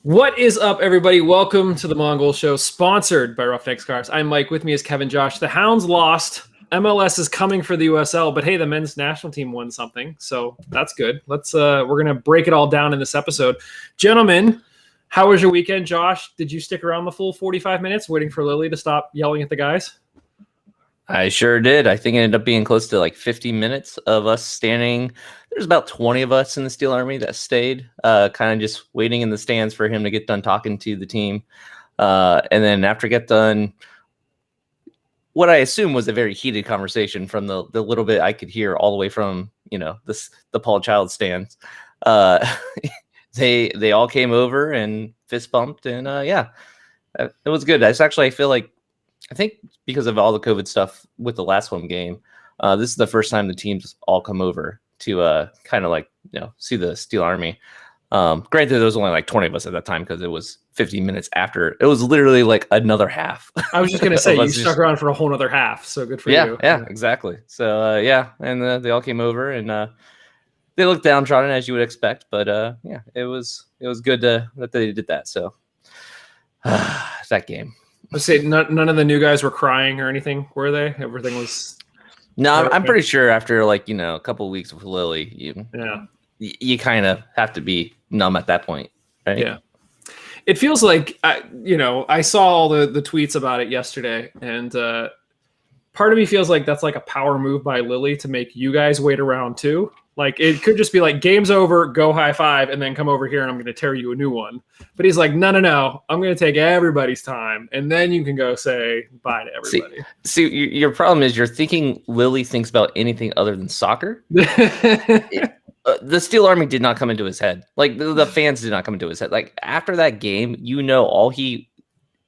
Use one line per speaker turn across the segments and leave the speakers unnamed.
What is up, everybody? Welcome to the Mon Goals show, sponsored by Roughnecks Cars. I'm Mike. With me is Kevin Josh. The Hounds lost. MLS is coming for the USL, but hey, the men's national team won something, so that's good. We're gonna break it all down in this episode, gentlemen. How was your weekend, Josh? Did you stick around the full 45 minutes waiting for Lily to stop yelling at the guys?
I sure did. I think it ended up being close to like 50 minutes of us standing. There's about 20 of us in the Steel Army that stayed, kind of just waiting in the stands for him to get done talking to the team. And then after get done, what I assume was a very heated conversation from the little bit I could hear all the way from, the Paul Child stands. They all came over and fist bumped, and it was good. I feel like, I think because of all the COVID stuff with the last home game, this is the first time the teams all come over to kind of see the Steel Army. Granted, there was only like 20 of us at that time because it was 15 minutes after. It was literally like another half.
I was just going to say, you stuck around for a whole other half, so good for you.
Yeah, exactly. So, and they all came over, and they looked downtrodden, as you would expect. But, it was good that they did that. So, that game.
Let's say none of the new guys were crying or anything, were they? Everything was...
No, I'm pretty sure after a couple of weeks with Lily, you kind of have to be numb at that point, right?
Yeah. It feels like, I saw all the tweets about it yesterday, and part of me feels like that's like a power move by Lily to make you guys wait around too. Like, it could just be like, game's over, go high five, and then come over here and I'm going to tear you a new one. But he's like, no, I'm going to take everybody's time, and then you can go say bye to everybody.
See, your problem is you're thinking Lily thinks about anything other than soccer. The Steel Army did not come into his head. Like, the fans did not come into his head. Like, after that game, all he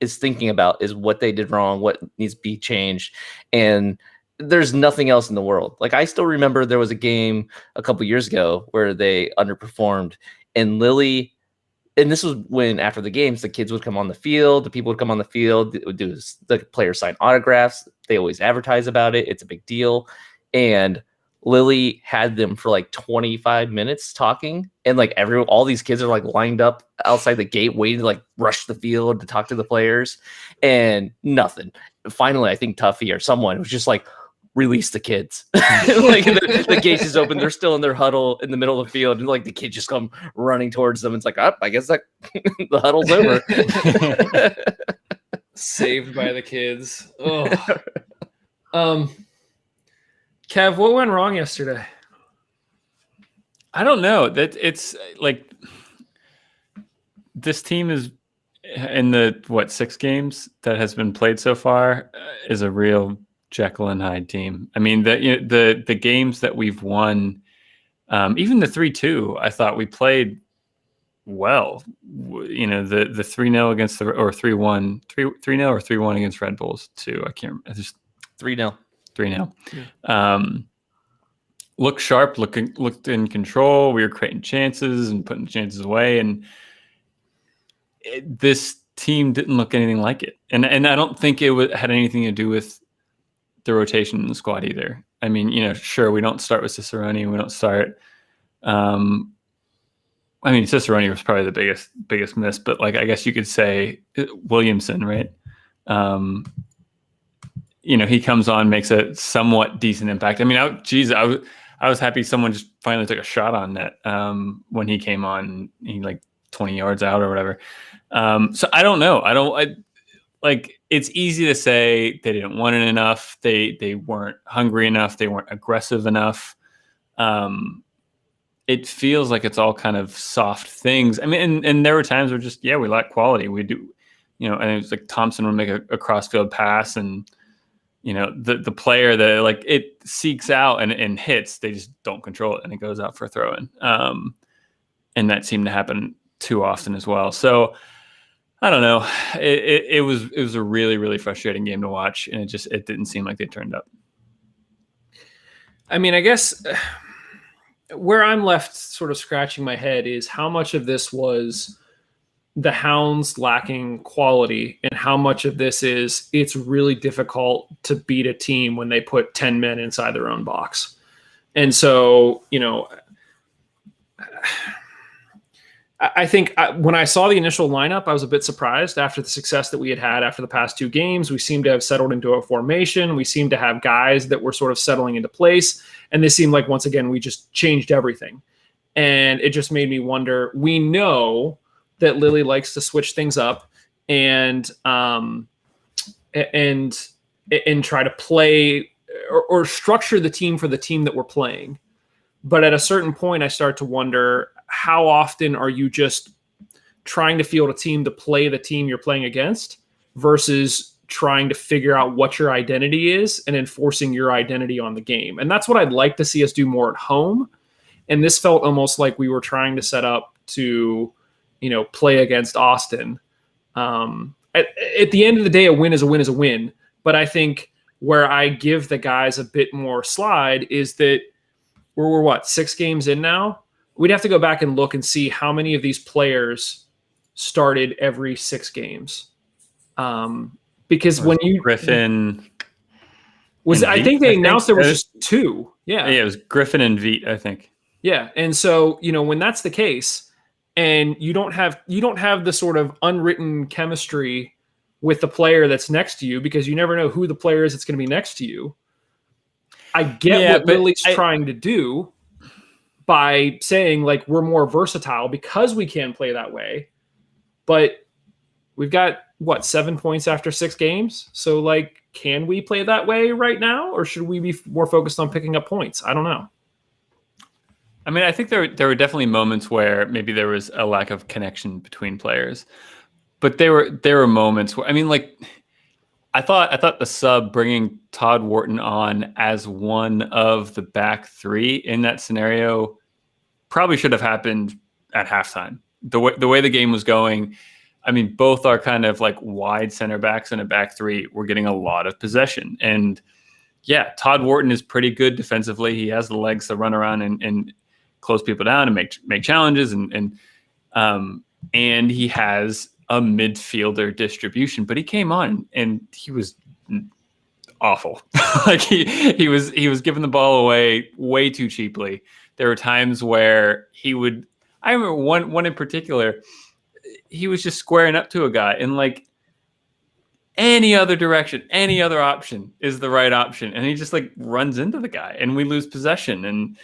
is thinking about is what they did wrong, what needs to be changed, and there's nothing else in the world. Like, I still remember there was a game a couple years ago where they underperformed, and Lily, and this was when after the games, the kids would come on the field, the people would come on the field, it would do the players sign autographs. They always advertise about it. It's a big deal. And Lily had them for like 25 minutes talking, and all these kids are like lined up outside the gate waiting to like rush the field to talk to the players, and nothing. Finally, I think Tuffy or someone was just like, release the kids. The gates is open, they're still in their huddle in the middle of the field, and the kids just come running towards them. It's like, I guess that the huddle's over.
Saved by the kids. Kev, what went wrong yesterday?
I don't know. That it's like this team is in the 6 games that has been played so far is a real Jekyll and Hyde team. I mean, the games that we've won, even the 3-2, I thought we played well. The 3-0 against or 3-1, 3-0 or 3-1 against Red Bulls too. I can't remember. Just
3-0.
3-0. Yeah. Looked sharp, looked in control. We were creating chances and putting chances away, and this team didn't look anything like it. And I don't think it had anything to do with the rotation in the squad either. I mean, sure, we don't start with Cicerone. We don't start. Cicerone was probably the biggest miss, but I guess you could say Williamson, right? He comes on, makes a somewhat decent impact. I mean, I was happy someone just finally took a shot on net when he came on. He 20 yards out or whatever. So I don't know. It's easy to say they didn't want it enough. They weren't hungry enough. They weren't aggressive enough. It feels like it's all kind of soft things. I mean, and there were times where just, we lack quality. We do, and it was like Thompson would make a cross-field pass, and the player that it seeks out and hits, they just don't control it, and it goes out for a throw-in. And that seemed to happen too often as well. So I don't know. It was a really, really frustrating game to watch, and it didn't seem like they turned up.
I mean, I guess where I'm left sort of scratching my head is how much of this was the Hounds lacking quality, and how much of this is it's really difficult to beat a team when they put 10 men inside their own box. And so, I think when I saw the initial lineup, I was a bit surprised after the success that we had after the past 2 games. We seemed to have settled into a formation. We seemed to have guys that were sort of settling into place. And this seemed like, once again, we just changed everything. And it just made me wonder, we know that Lily likes to switch things up and try to play or structure the team for the team that we're playing. But at a certain point, I start to wonder, how often are you just trying to field a team to play the team you're playing against versus trying to figure out what your identity is and enforcing your identity on the game? And that's what I'd like to see us do more at home. And this felt almost like we were trying to set up to, play against Austin. At the end of the day, a win is a win is a win. But I think where I give the guys a bit more slide is that we're 6 games in now? We'd have to go back and look and see how many of these players started every 6 games. Because when you
Griffin
I think they announced there was just 2. Yeah.
Yeah, it was Griffin and Veet, I think.
Yeah. And so, when that's the case and you don't have the sort of unwritten chemistry with the player that's next to you, because you never know who the player is that's going to be next to you. I get what Lily's trying to do by saying, like, we're more versatile because we can play that way. But we've got, 7 points after 6 games? So, like, can we play that way right now? Or should we be more focused on picking up points? I don't know.
I mean, I think there were definitely moments where maybe there was a lack of connection between players. But there were moments where, I mean, like, I thought the sub bringing Todd Wharton on as one of the back 3 in that scenario probably should have happened at halftime. The way the game was going, I mean, both are kind of like wide center backs and a back 3 were getting a lot of possession. And yeah, Todd Wharton is pretty good defensively. He has the legs to run around and close people down and make challenges and he has a midfielder distribution, but he came on and he was awful. Like he was giving the ball away way too cheaply. There were times where I remember one in particular, he was just squaring up to a guy and like any other direction, any other option is the right option. And he just like runs into the guy and we lose possession. And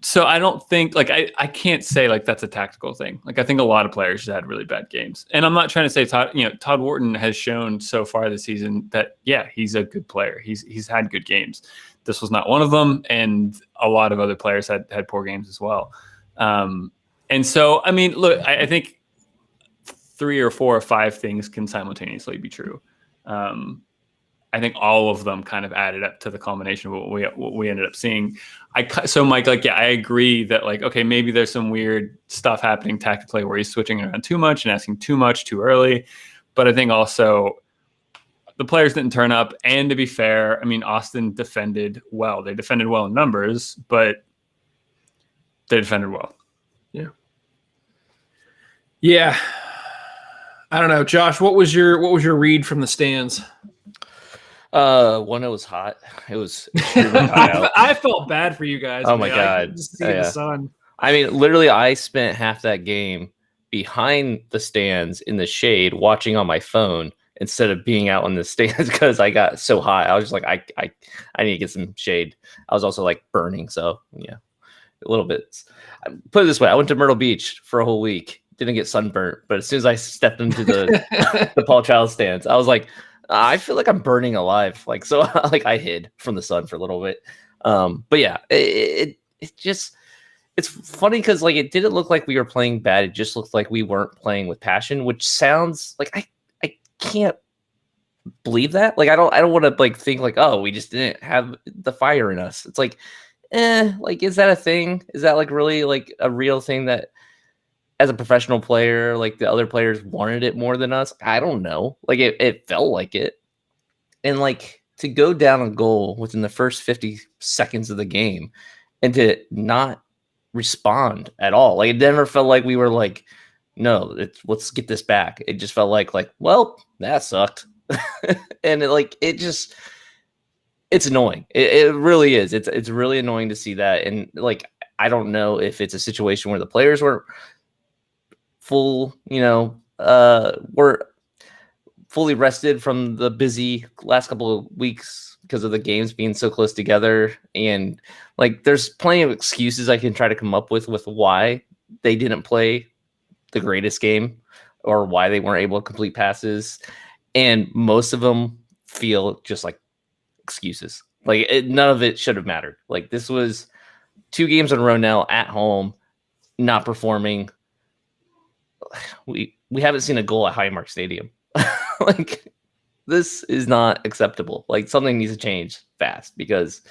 so I don't think I can't say like that's a tactical thing. Like I think a lot of players just had really bad games, and I'm not trying to say Todd Wharton has shown so far this season that he's a good player. He's had good games. This was not one of them, and a lot of other players had poor games as well. And so I mean, look, I think 3 or 4 or 5 things can simultaneously be true. I think all of them kind of added up to the culmination of what we ended up seeing. So Mike, I agree that okay, maybe there's some weird stuff happening tactically where he's switching around too much and asking too much too early. But I think also the players didn't turn up. And to be fair, I mean, Austin defended well. They defended well in numbers, but they defended well.
Yeah. Yeah. I don't know, Josh. What was your read from the stands?
One, it was hot. It was extremely hot out.
I felt bad for you guys.
Oh my God.
Just see the sun.
I mean, literally, I spent half that game behind the stands in the shade watching on my phone instead of being out in the stands because I got so hot. I was just like, I need to get some shade. I was also like burning. So yeah, a little bit. Put it this way. I went to Myrtle Beach for a whole week. Didn't get sunburnt. But as soon as I stepped into the Paul Child stands, I was like, I feel like I'm burning alive. So I hid from the sun for a little bit. But yeah, it just, it's funny because it didn't look like we were playing bad. It just looked like we weren't playing with passion, which sounds like I can't believe that. I don't want to think oh, we just didn't have the fire in us. It's is that a thing? Is that really a real thing that as a professional player, the other players wanted it more than us? I don't know. It felt like it. And to go down a goal within the first 50 seconds of the game and to not respond at all. It never felt like we were no, let's get this back. It just felt like, well, that sucked. And it's annoying. It really is. It's really annoying to see that. And I don't know if it's a situation where the players were we're fully rested from the busy last couple of weeks because of the games being so close together. And like, there's plenty of excuses I can try to come up with why they didn't play the greatest game or why they weren't able to complete passes. And most of them feel just like excuses. Like, none of it should have mattered. Like, this was 2 games in a row now at home, not performing. We haven't seen a goal at Highmark Stadium. Like, this is not acceptable. Like, something needs to change fast, because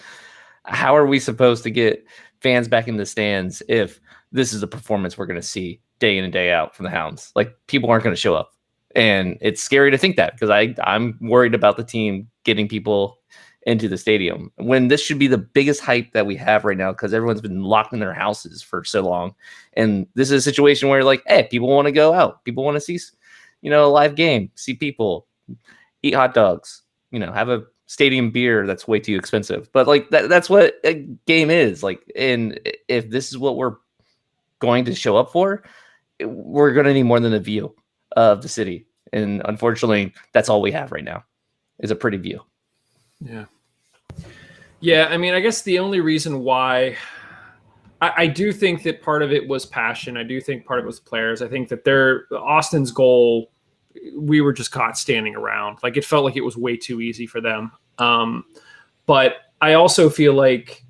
how are we supposed to get fans back in the stands if this is the performance we're going to see day in and day out from the Hounds? Like, people aren't going to show up. And it's scary to think that, because I'm worried about the team getting people into the stadium when this should be the biggest hype that we have right now, because everyone's been locked in their houses for so long. And this is a situation where, like, hey, people want to go out. People want to see, a live game, see people, eat hot dogs, have a stadium beer that's way too expensive. But like, that's what a game is like. And if this is what we're going to show up for, we're going to need more than a view of the city. And unfortunately, that's all we have right now, is a pretty view.
Yeah. Yeah. I mean, I guess the only reason why I do think that part of it was passion. I do think part of it was the players. I think that Austin's goal, we were just caught standing around. Like, it felt like it was way too easy for them. But I also feel like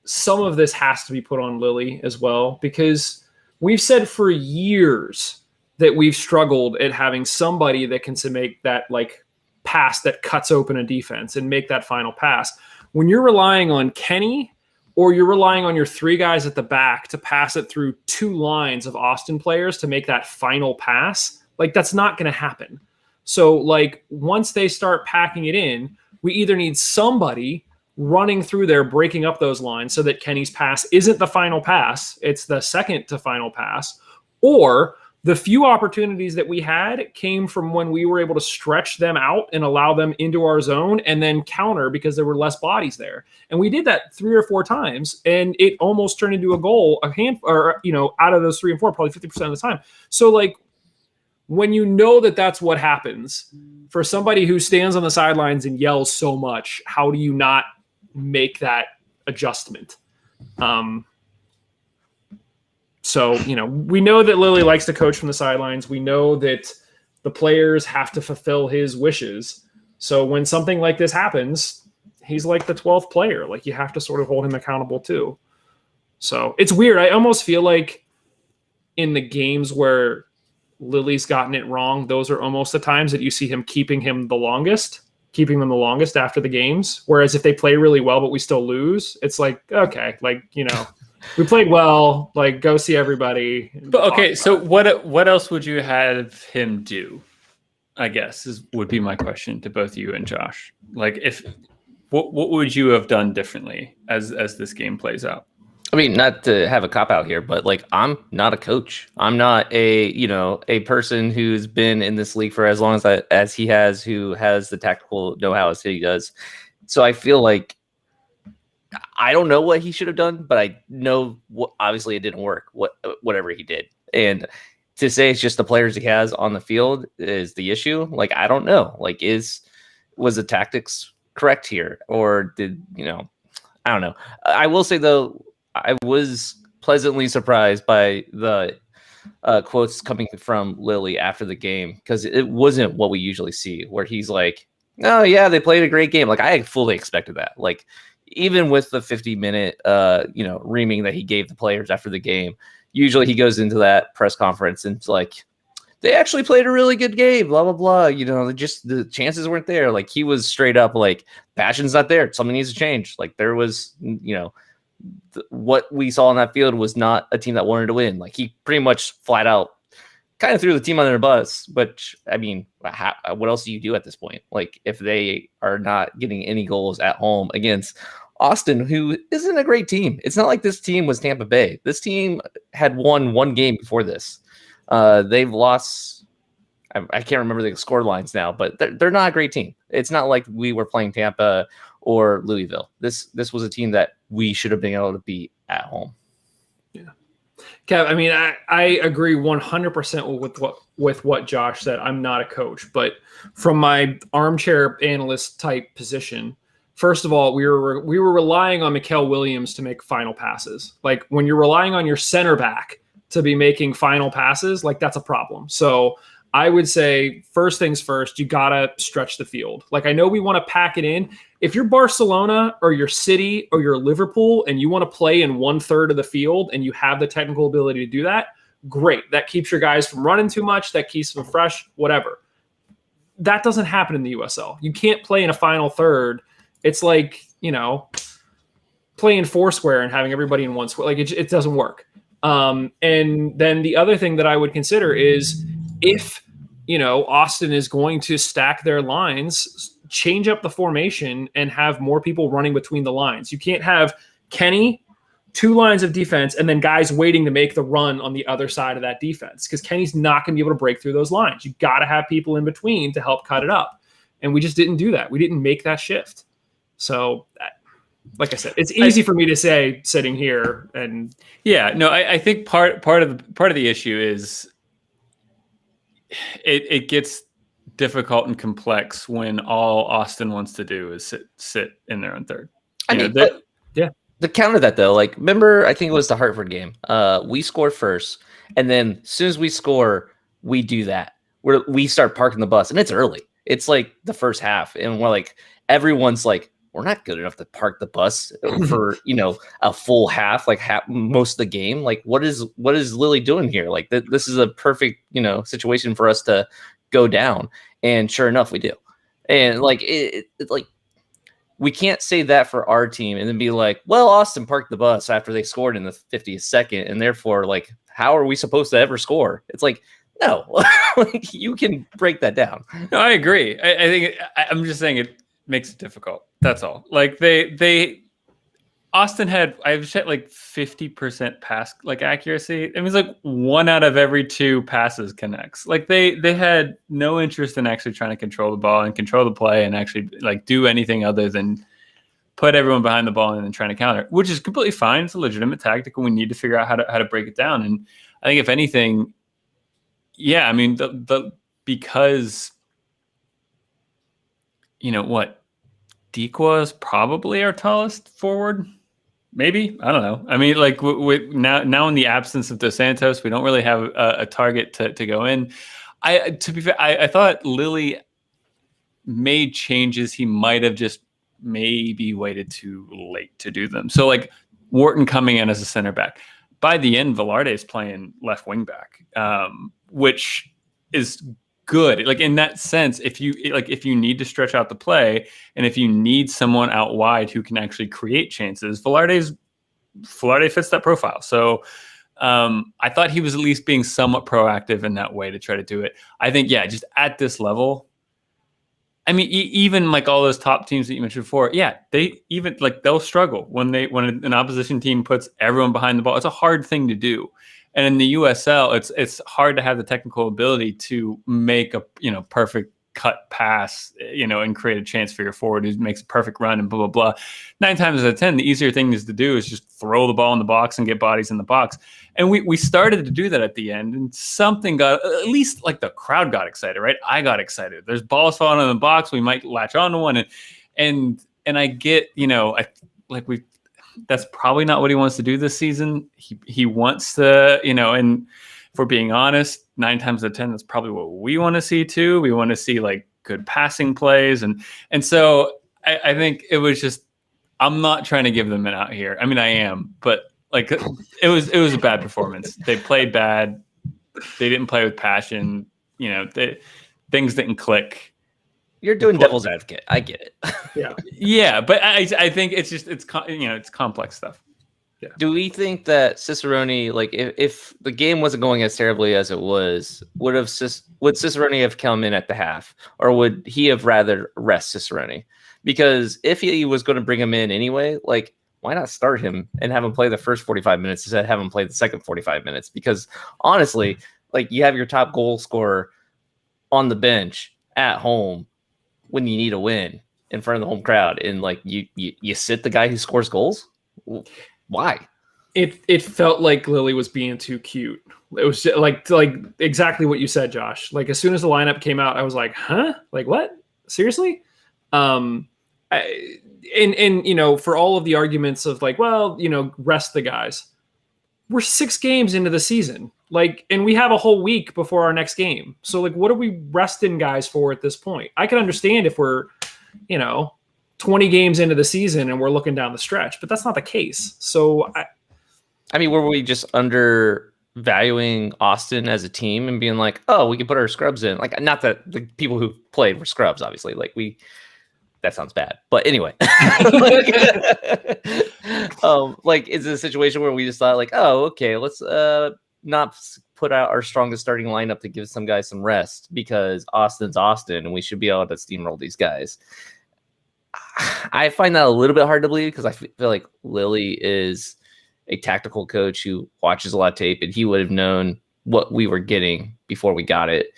some of this has to be put on Lily as well, because we've said for years that we've struggled at having somebody that can make that like pass that cuts open a defense and make that final pass. When you're relying on Kenny, or you're relying on your 3 guys at the back to pass it through 2 lines of Austin players to make that final pass, like, that's not going to happen. So like, once they start packing it in, we either need somebody running through there, breaking up those lines so that Kenny's pass isn't the final pass, it's the second to final pass, or the few opportunities that we had came from when we were able to stretch them out and allow them into our zone and then counter because there were less bodies there. And we did that 3 or 4 times, and it almost turned into a goal, out of those 3 and 4, probably 50% of the time. So like, when you know that that's what happens, for somebody who stands on the sidelines and yells so much, how do you not make that adjustment? So, we know that Lily likes to coach from the sidelines. We know that the players have to fulfill his wishes. So when something like this happens, he's like the 12th player. Like, you have to sort of hold him accountable too. So it's weird. I almost feel like in the games where Lily's gotten it wrong, those are almost the times that you see him keeping them the longest after the games. Whereas if they play really well, but we still lose, it's like, okay, like, we played well, like, go see everybody.
But okay, so what else would you have him do? I guess would be my question to both you and Josh. Like, what would you have done differently as this game plays out?
I mean, not to have a cop out here, but like, I'm not a coach. I'm not a person who's been in this league for as long as he has, who has the tactical know-how as he does. So I feel like I don't know what he should have done, but I know obviously it didn't work. Whatever he did, and to say it's just the players he has on the field is the issue. Like, I don't know. Like, was the tactics correct here, or did I don't know. I will say though, I was pleasantly surprised by the quotes coming from Lily after the game, because it wasn't what we usually see, where he's like, "Oh yeah, they played a great game." Like, I fully expected that. Like, even with the 50-minute, reaming that he gave the players after the game, usually he goes into that press conference and it's like, they actually played a really good game, blah, blah, blah. Just the chances weren't there. Like, he was straight up like, passion's not there. Something needs to change. Like, there was, what we saw on that field was not a team that wanted to win. Like, he pretty much flat out kind of threw the team under the bus. But I mean, what else do you do at this point? Like, if they are not getting any goals at home against Austin, who isn't a great team. It's not like this team was Tampa Bay. This team had won 1 game before this. They've lost. I can't remember the score lines now, but they're not a great team. It's not like we were playing Tampa or Louisville. This was a team that we should have been able to beat at home.
Kev, I mean, I agree 100% with what Josh said. I'm not a coach, but from my armchair analyst type position, first of all, we were relying on Mikael Williams to make final passes. Like when you're relying on your center back to be making final passes, like that's a problem. So I would say first things first, you gotta stretch the field. Like I know we want to pack it in. If you're Barcelona or you're City or you're Liverpool and you want to play in 1/3 of the field and you have the technical ability to do that, great. That keeps your guys from running too much. That keeps them fresh, whatever. That doesn't happen in the USL. You can't play in a final third. It's like, playing Foursquare and having everybody in one square. Like it doesn't work. And then the other thing that I would consider is if, Austin is going to stack their lines, change up the formation and have more people running between the lines. You can't have Kenny, 2 lines of defense, and then guys waiting to make the run on the other side of that defense because Kenny's not going to be able to break through those lines. You got to have people in between to help cut it up. And we just didn't do that. We didn't make that shift. So like I said, it's easy for me to say sitting here and
I think part of the issue is it gets difficult and complex when all Austin wants to do is sit in their own third.
The counter that though, like remember, I think it was the Hartford game. We scored first, and then as soon as we score, we do that. We start parking the bus, and it's early. It's like the first half, and we're like, everyone's like, we're not good enough to park the bus for a full half, like most of the game. Like, what is Lily doing here? Like, this is a perfect situation for us to go down, and sure enough, we do. And like like we can't say that for our team and then be like, well, Austin parked the bus after they scored in the 50th second, and therefore, like, how are we supposed to ever score? It's like, no, like you can break that down.
No, I agree. I think I'm just saying it makes it difficult. That's all. Like Austin had, I've said like 50% pass like accuracy. It means like 1 out of every 2 passes connects. Like they had no interest in actually trying to control the ball and control the play and actually like do anything other than put everyone behind the ball and then trying to counter, which is completely fine. It's a legitimate tactic, and we need to figure out how to break it down. And I think if anything, I mean because Dequa is probably our tallest forward. Maybe, I don't know. I mean, like now in the absence of Dos Santos, we don't really have a target to go in. To be fair, I thought Lily made changes. He might have just maybe waited too late to do them. So like Wharton coming in as a center back. By the end, Velarde is playing left wing back, which is good. Like in that sense, if you need to stretch out the play and if you need someone out wide who can actually create chances, Velarde fits that profile. So I thought he was at least being somewhat proactive in that way to try to do it. I think, just at this level, I mean, even like all those top teams that you mentioned before, they'll struggle when an opposition team puts everyone behind the ball. It's a hard thing to do. And in the USL, it's hard to have the technical ability to make a perfect cut pass, and create a chance for your forward who makes a perfect run and blah blah blah. 9 times out of 10, the easier thing is to do is just throw the ball in the box and get bodies in the box. And we started to do that at the end, and something got, at least like the crowd got excited, right? I got excited. There's balls falling in the box. We might latch onto one, and I get that's probably not what he wants to do this season. He wants to, and if we're being honest, 9 times out of 10, that's probably what we want to see too. We want to see like good passing plays. And so I think it was just, I'm not trying to give them an out here. I mean, I am, but like it was a bad performance. They played bad. They didn't play with passion. Things didn't click.
You're doing devil's advocate. I get it.
Yeah, but I think it's complex stuff.
Yeah. Do we think that Cicerone, like if the game wasn't going as terribly as it was, would Cicerone have come in at the half, or would he have rather rest Cicerone? Because if he was going to bring him in anyway, like why not start him and have him play the first 45 minutes instead of have him play the second 45 minutes? Because honestly, like you have your top goal scorer on the bench at home when you need a win in front of the home crowd, and like you sit the guy who scores goals. Why?
It felt like Lily was being too cute. It was just like exactly what you said, Josh. Like as soon as the lineup came out, I was like, huh? Like what? Seriously? And for all of the arguments of like, well, rest the guys. We're 6 games into the season. Like, and we have a whole week before our next game. So like, what are we resting guys for at this point? I can understand if we're, 20 games into the season and we're looking down the stretch, but that's not the case. So
I mean, were we just undervaluing Austin as a team and being like, oh, we can put our scrubs in? Like, not that the people who played were scrubs, obviously. Like, that sounds bad. But anyway, like, is it a situation where we just thought, like, oh, okay, let's not put out our strongest starting lineup to give some guys some rest because Austin's Austin and we should be able to steamroll these guys? I find that a little bit hard to believe because I feel like Lily is a tactical coach who watches a lot of tape, and he would have known what we were getting before we got it.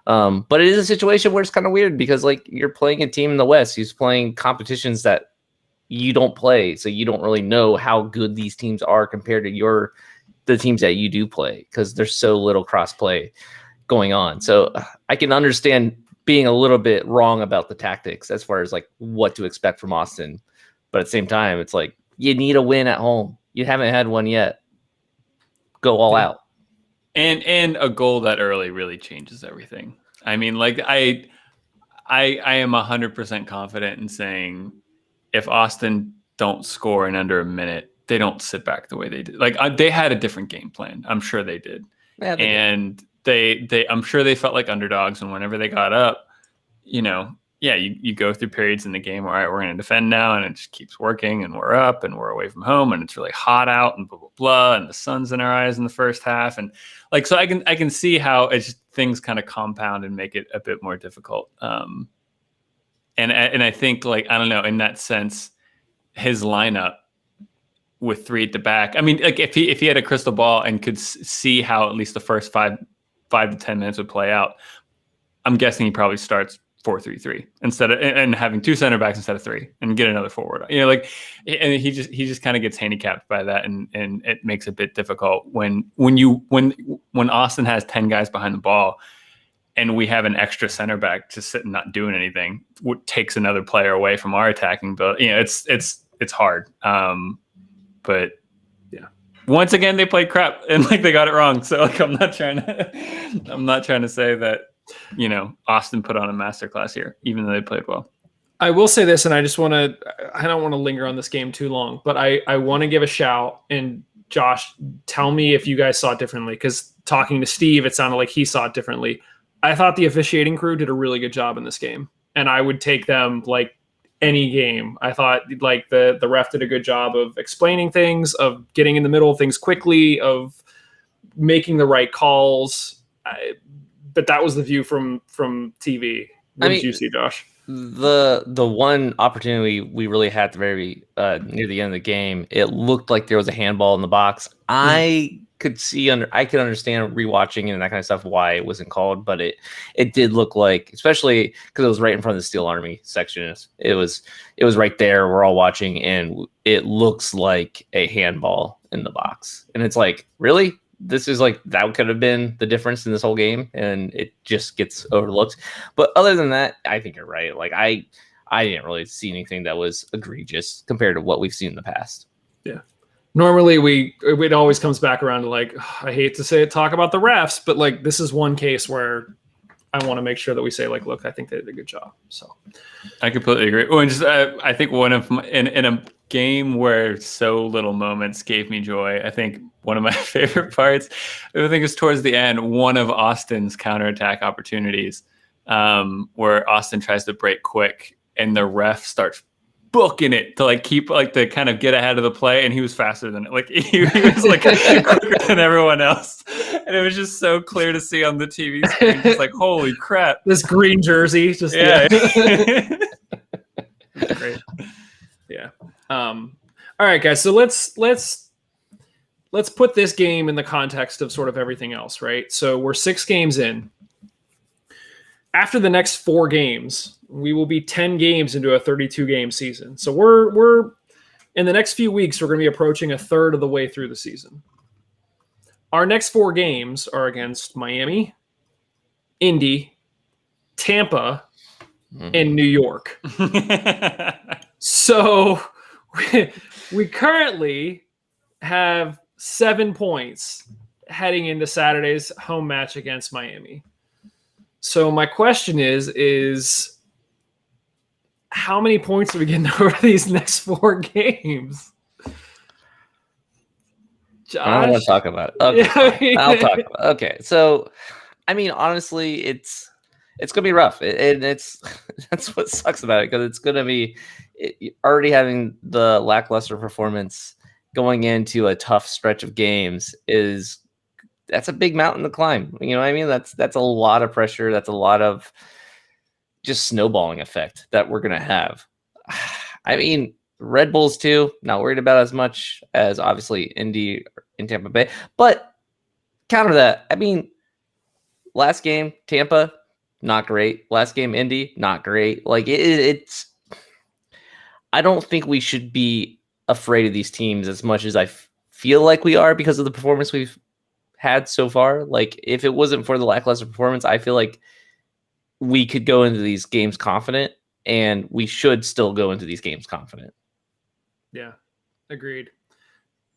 But it is a situation where it's kind of weird because like you're playing a team in the West who's playing competitions that you don't play. So you don't really know how good these teams are compared to the teams that you do play because there's so little cross play going on. So I can understand being a little bit wrong about the tactics as far as like what to expect from Austin. But at the same time, it's like you need a win at home. You haven't had one yet. Go all out.
And a goal that early really changes everything. I mean, like I am 100% confident in saying if Austin don't score in under a minute, they don't sit back the way they did. Like they had a different game plan. I'm sure they did. Yeah, they I'm sure they felt like underdogs. And whenever they got up, you go through periods in the game where, all right, we're going to defend now, and it just keeps working, and we're up, and we're away from home, and it's really hot out, and blah, blah, blah, and the sun's in our eyes in the first half. And like, so I can see how it's just, things kind of compound and make it a bit more difficult. And I think, like, I don't know, in that sense, his lineup with 3 at the back, I mean, like if he had a crystal ball and could see how at least the first 5 to 10 minutes would play out, I'm guessing he probably starts 4-3-3 instead of and having 2 center backs instead of 3 and get another forward. And he just kind of gets handicapped by that, and it makes it a bit difficult when Austin has 10 guys behind the ball and we have an extra center back just sitting not doing anything, what takes another player away from our attacking. But it's hard. But yeah, once again they played crap and like they got it wrong. So like I'm not trying to say that Austin put on a masterclass here, even though they played well.
I will say this, and I don't want to linger on this game too long, but I want to give a shout. And Josh, tell me if you guys saw it differently, because talking to Steve, it sounded like he saw it differently. I thought the officiating crew did a really good job in this game, and I would take them like any game. I thought like the ref did a good job of explaining things, of getting in the middle of things quickly, of making the right calls. But that was the view from TV. What did you see, Josh?
The one opportunity we really had at the very near the end of the game, it looked like there was a handball in the box. I could understand rewatching and that kind of stuff why it wasn't called, but it did look like, especially because it was right in front of the Steel Army section. It was right there. We're all watching, and it looks like a handball in the box, and it's like, really? This is like, that could have been the difference in this whole game, and it just gets overlooked. But other than that, I think you're right. Like I didn't really see anything that was egregious compared to what we've seen in the past. Yeah.
Normally it always comes back around to like, I hate to say it, talk about the refs, but like this is one case where I want to make sure that we say like, look, I think they did a good job. So
I completely agree. Oh, and just I think one of my, in a game where so little moments gave me joy, I think one of my favorite parts, I think, is towards the end, one of Austin's counterattack opportunities, where Austin tries to break quick and the ref starts booking it to like keep like to kind of get ahead of the play, and he was faster than it. Like he was like quicker than everyone else, and it was just so clear to see on the TV screen. Just like, holy crap,
this green jersey, just
yeah.
Great. Yeah. All right, guys. So let's put this game in the context of sort of everything else, right? So we're 6 games in. After the next 4 games, we will be 10 games into a 32-game season. So we're In the next few weeks, we're going to be approaching a third of the way through the season. Our next 4 games are against Miami, Indy, Tampa, and New York. So we currently have 7 points heading into Saturday's home match against Miami. So my question is how many points are we getting over these next 4 games? Josh?
I don't want to talk about it. Okay, I'll talk about it. Okay, so I mean, honestly, it's gonna be rough, and it's that's what sucks about it, because it's gonna be already having the lackluster performance going into a tough stretch of games that's a big mountain to climb. You know what I mean? That's a lot of pressure. That's a lot of just snowballing effect that we're gonna have. I mean, Red Bulls too, not worried about as much as obviously Indy in Tampa Bay, but counter that. I mean, last game Tampa, not great. Last game Indy, not great. Like it's. I don't think we should be afraid of these teams as much as I feel like we are because of the performance we've had so far. Like if it wasn't for the lackluster performance, I feel like we could go into these games confident, and we should still go into these games confident.
Yeah, agreed.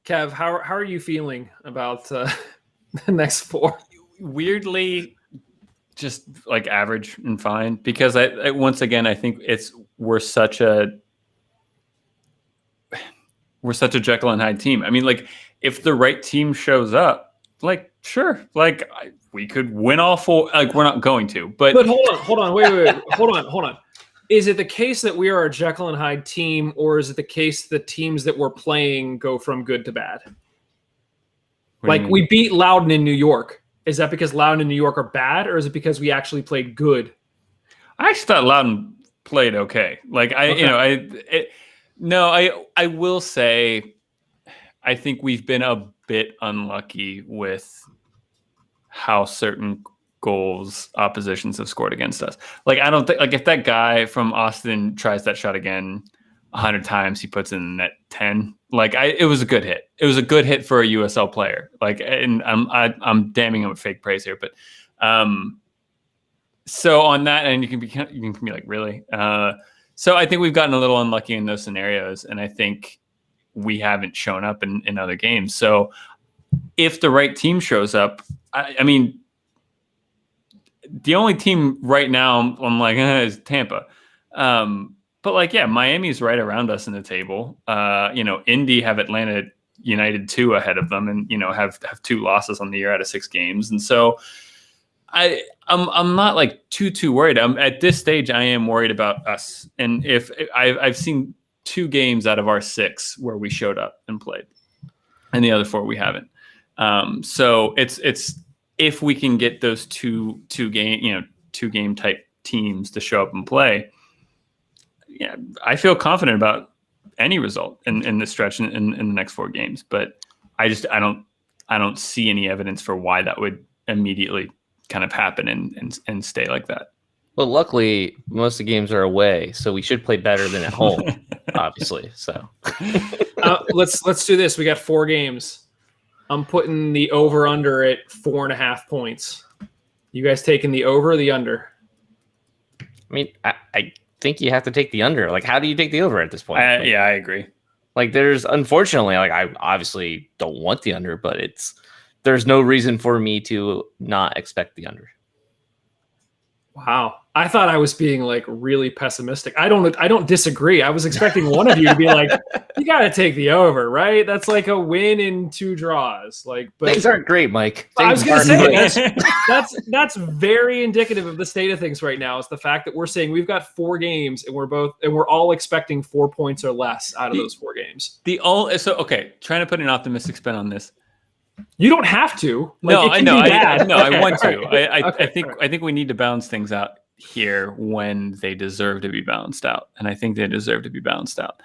Kev, how are you feeling about the next 4?
Weirdly, just like average and fine, because I once again I think we're such a Jekyll and Hyde team. I mean, like if the right team shows up, like sure, like we could win all 4. Like we're not going to, but
hold on, wait, hold on. Is it the case that we are a Jekyll and Hyde team, or is it the case the teams that we're playing go from good to bad? Like we beat Loudoun in New York. Is that because Loudoun and New York are bad, or is it because we actually played good?
I actually thought Loudoun played okay. Like I will say, I think we've been a bit unlucky with how certain goals oppositions have scored against us. Like I don't think, like if that guy from Austin tries that shot again 100 times, he puts in the net 10. Like it was a good hit. It was a good hit for a USL player. Like, and I'm damning him with fake praise here, but so on that end, you can be like, really? So I think we've gotten a little unlucky in those scenarios, and I think we haven't shown up in other games. So if the right team shows up, I mean, the only team right now I'm like is Tampa. But like, yeah, Miami's right around us in the table. Indy have Atlanta United 2 ahead of them, and have 2 losses on the year out of 6 games. And so I'm not like too worried. At this stage, I am worried about us. And if I've seen 2 games out of our 6 where we showed up and played, and the other 4 we haven't. So it's if we can get those two game type teams to show up and play, yeah, I feel confident about any result in this stretch in the next 4 games. But I don't see any evidence for why that would immediately kind of happen and stay like that.
Well, luckily, most of the games are away, so we should play better than at home, obviously. So
let's do this. We got 4 games. I'm putting the over/under at 4.5 points. You guys taking the over or the under?
I mean, I think you have to take the under. Like, how do you take the over at this point?
Yeah, I agree.
Like, unfortunately, like I obviously don't want the under, but there's no reason for me to not expect the under.
Wow. I thought I was being like really pessimistic. I don't disagree. I was expecting one of you to be like, you got to take the over, right? That's like a win in 2 draws. Like, but
things aren't great, Mike.
I was going to say that's very indicative of the state of things right now. Is the fact that we're saying we've got 4 games and we're all expecting 4 points or less out of those 4 games.
Trying to put an optimistic spin on this.
You don't have to.
Like, no, I know. I want to.
Okay,
I think we need to balance things out here when they deserve to be balanced out, and I think they deserve to be balanced out.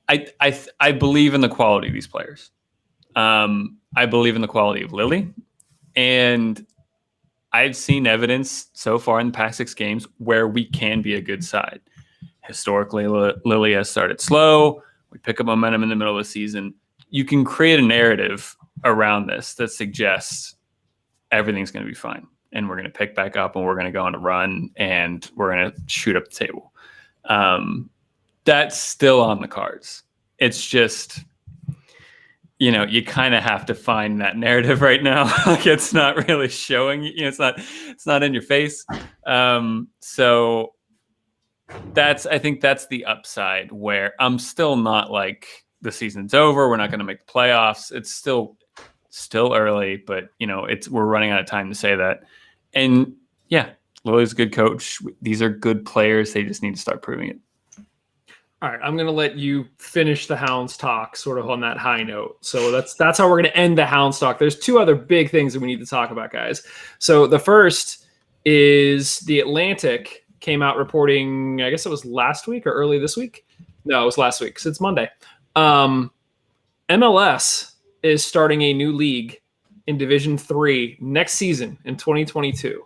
I believe in the quality of these players. I believe in the quality of Lily, and I've seen evidence so far in the past 6 games where we can be a good side. Historically, Lily has started slow. We pick up momentum in the middle of the season. You can create a narrative around this that suggests everything's going to be fine, and we're going to pick back up, and we're going to go on a run, and we're going to shoot up the table. That's still on the cards. It's just, you kind of have to find that narrative right now. Like, it's not really showing, it's not in your face. So I think that's the upside, where I'm still not like the season's over, we're not going to make the playoffs. It's still early, but we're running out of time to say that. And yeah, Lilley's a good coach. These are good players. They just need to start proving it.
All right, I'm going to let you finish the Hounds talk sort of on that high note. So that's how we're going to end the Hounds talk. There's two other big things that we need to talk about, guys. So the first is The Atlantic came out reporting, I guess it was last week or early this week. No, it was last week because it's Monday. MLS is starting a new league in Division 3 next season in 2022.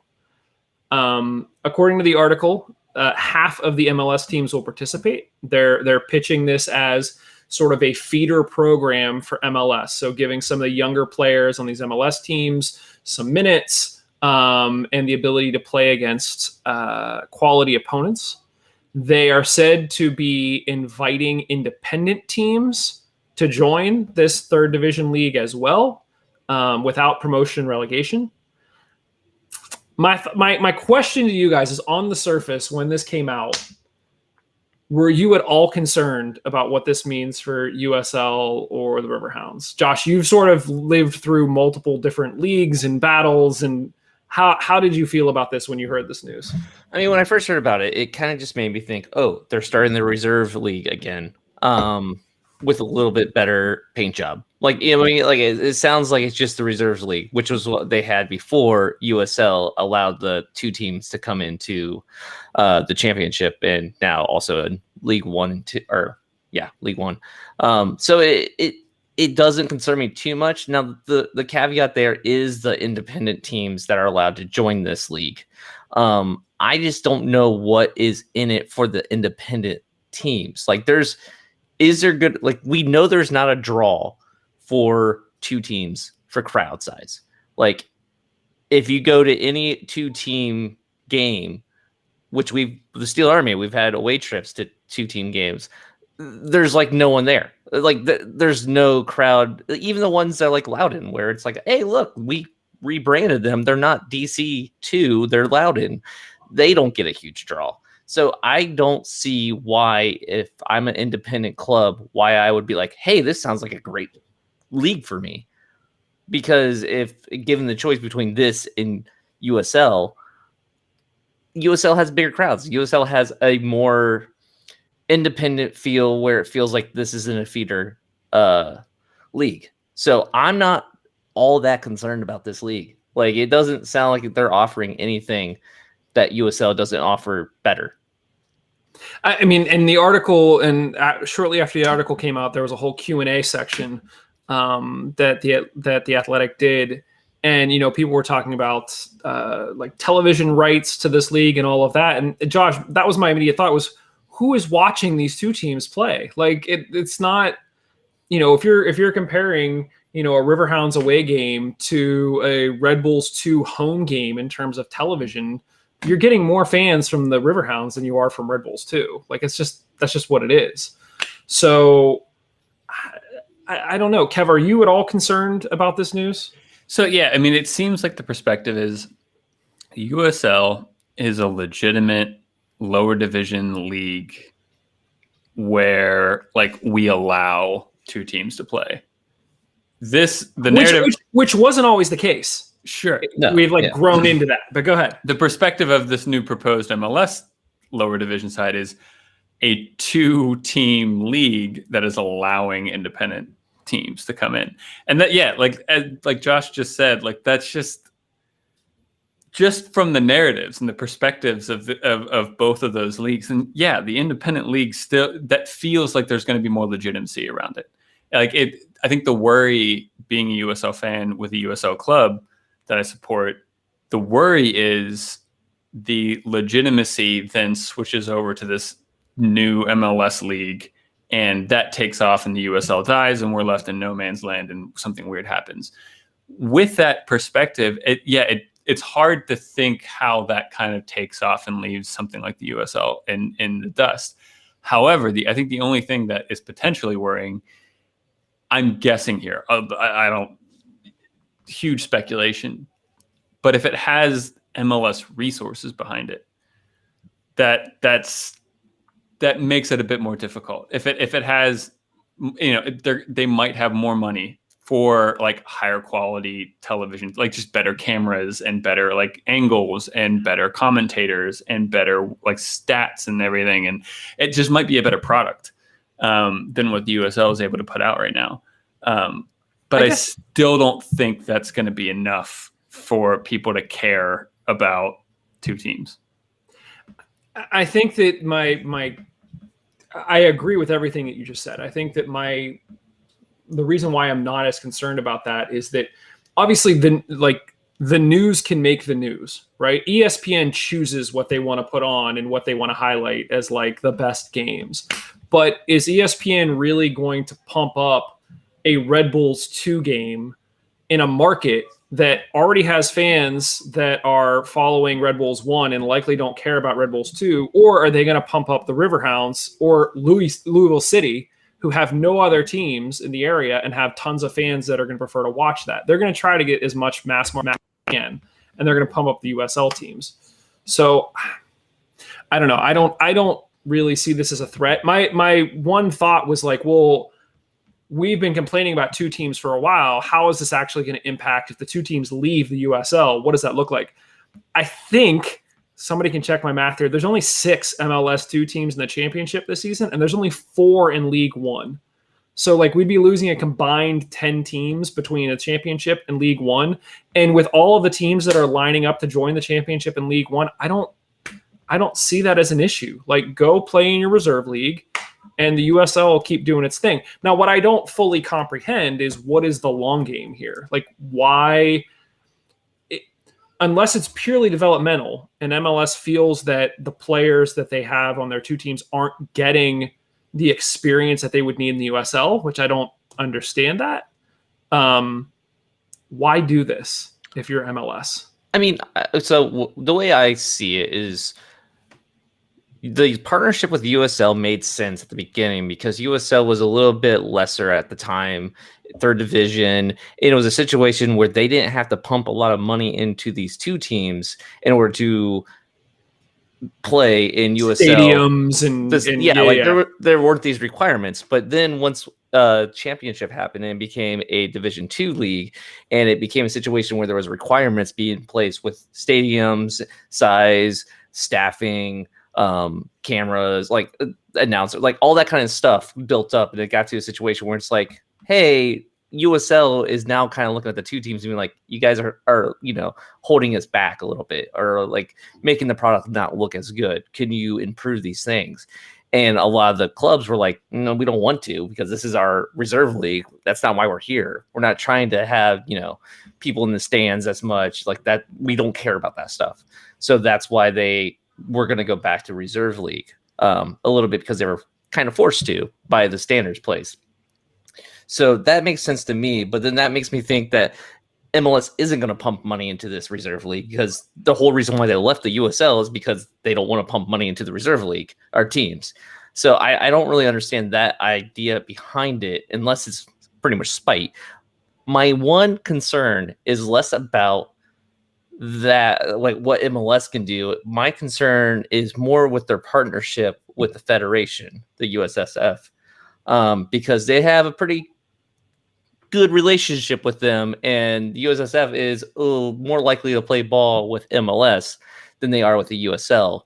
According to the article, half of the MLS teams will participate. They're pitching this as sort of a feeder program for MLS. So giving some of the younger players on these MLS teams some minutes and the ability to play against quality opponents. They are said to be inviting independent teams to join this third division league as well, without promotion and relegation. My question to you guys is, on the surface, when this came out, were you at all concerned about what this means for USL or the Riverhounds? Josh, you've sort of lived through multiple different leagues and battles, and how did you feel about this when you heard this news?
I mean, when I first heard about it, it kind of just made me think, oh, they're starting the reserve league again, with a little bit better paint job. Like, it sounds like it's just the reserves league, which was what they had before USL allowed the two teams to come into the championship, and now also in League One and two, League One. So it doesn't concern me too much. Now, the caveat there is the independent teams that are allowed to join this league. I just don't know what is in it for the independent teams. Like, we know there's not a draw for two teams for crowd size. Like, if you go to any 2-team game, which the Steel Army, we've had away trips to 2-team games, there's like no one there. Like, there's no crowd, even the ones that are like Loudoun, where it's like, hey, look, we rebranded them. They're not DC2, they're Loudoun. They don't get a huge draw. So I don't see why, if I'm an independent club, why I would be like, hey, this sounds like a great league for me. Because if given the choice between this and USL has bigger crowds. USL has a more independent feel, where it feels like this isn't a feeder league. So I'm not all that concerned about this league. Like, it doesn't sound like they're offering anything that USL doesn't offer better.
I mean, in the article, and shortly after the article came out, there was a whole Q&A section that the Athletic did, and people were talking about like television rights to this league and all of that. And Josh, that was my immediate thought, was, who is watching these two teams play? Like, it's not, if you're comparing a Riverhounds away game to a Red Bulls 2 home game in terms of television, you're getting more fans from the Riverhounds than you are from Red Bulls 2. Like, that's just what it is. So I don't know. Kev, are you at all concerned about this news?
So, yeah, I mean, it seems like the perspective is USL is a legitimate lower division league where, like, we allow two teams to play. Narrative,
which wasn't always the case.
Sure.
No, we've grown into that, but go ahead.
The perspective of this new proposed MLS lower division side is a 2-team league that is allowing independent teams to come in. And that, yeah, like Josh just said, like, that's just from the narratives and the perspectives of both of those leagues. And yeah, the independent league still, that feels like there's going to be more legitimacy around it. I think the worry, being a USL fan with a USL club that I support, the worry is the legitimacy then switches over to this new MLS league, and that takes off and the USL dies and we're left in no man's land and something weird happens. With that perspective, it's hard to think how that kind of takes off and leaves something like the USL in the dust. However, I think the only thing that is potentially worrying, I'm guessing here, I don't, huge speculation, but if it has MLS resources behind it, that makes it a bit more difficult. If it has, they might have more money for like higher quality television, like just better cameras and better like angles and better commentators and better like stats and everything. And it just might be a better product than what the USL is able to put out right now. But I still don't think that's going to be enough for people to care about two teams.
I think that I agree with everything that you just said. I think that the reason why I'm not as concerned about that is that obviously the news can make the news, right? ESPN chooses what they want to put on and what they want to highlight as like the best games. But is ESPN really going to pump up a Red Bulls 2 game in a market that already has fans that are following Red Bulls 1 and likely don't care about Red Bulls 2? Or are they going to pump up the River Hounds or Louisville City, who have no other teams in the area and have tons of fans that are going to prefer to watch that? They're going to try to get as much mass as they can, and they're going to pump up the USL teams. So I don't know. I don't really see this as a threat. My one thought was like, well, we've been complaining about two teams for a while. How is this actually going to impact if the two teams leave the USL? What does that look like? I think somebody can check my math here. There's only 6 MLS 2 teams in the championship this season, and there's only 4 in League One. So like we'd be losing a combined 10 teams between the championship and League One. And with all of the teams that are lining up to join the championship in League One, I don't see that as an issue. Like, go play in your reserve league, and the USL will keep doing its thing. Now, what I don't fully comprehend is what is the long game here? Like, why, unless it's purely developmental and MLS feels that the players that they have on their two teams aren't getting the experience that they would need in the USL, which I don't understand that. Why do this if you're MLS?
I mean, so the way I see it is the partnership with USL made sense at the beginning because USL was a little bit lesser at the time, third division. It was a situation where they didn't have to pump a lot of money into these two teams in order to play in USL
stadiums and
there weren't these requirements. But then once championship happened and it became a Division 2 league, and it became a situation where there was requirements being in place with stadiums, size, staffing, cameras, like announcer, like all that kind of stuff built up, and it got to a situation where it's like, hey, USL is now kind of looking at the two teams and being like, you guys are holding us back a little bit, or like making the product not look as good. Can you improve these things? And a lot of the clubs were like, no, we don't want to, because this is our reserve league. That's not why we're here. We're not trying to have, people in the stands as much like that. We don't care about that stuff. So that's why we're going to go back to reserve league a little bit, because they were kind of forced to by the standards place. So that makes sense to me. But then that makes me think that MLS isn't going to pump money into this reserve league, because the whole reason why they left the USL is because they don't want to pump money into the reserve league, our teams. So I don't really understand that idea behind it, unless it's pretty much spite. My one concern is less about that, like what MLS can do. My concern is more with their partnership with the federation, the USSF, because they have a pretty good relationship with them, and the USSF is more likely to play ball with MLS than they are with the USL.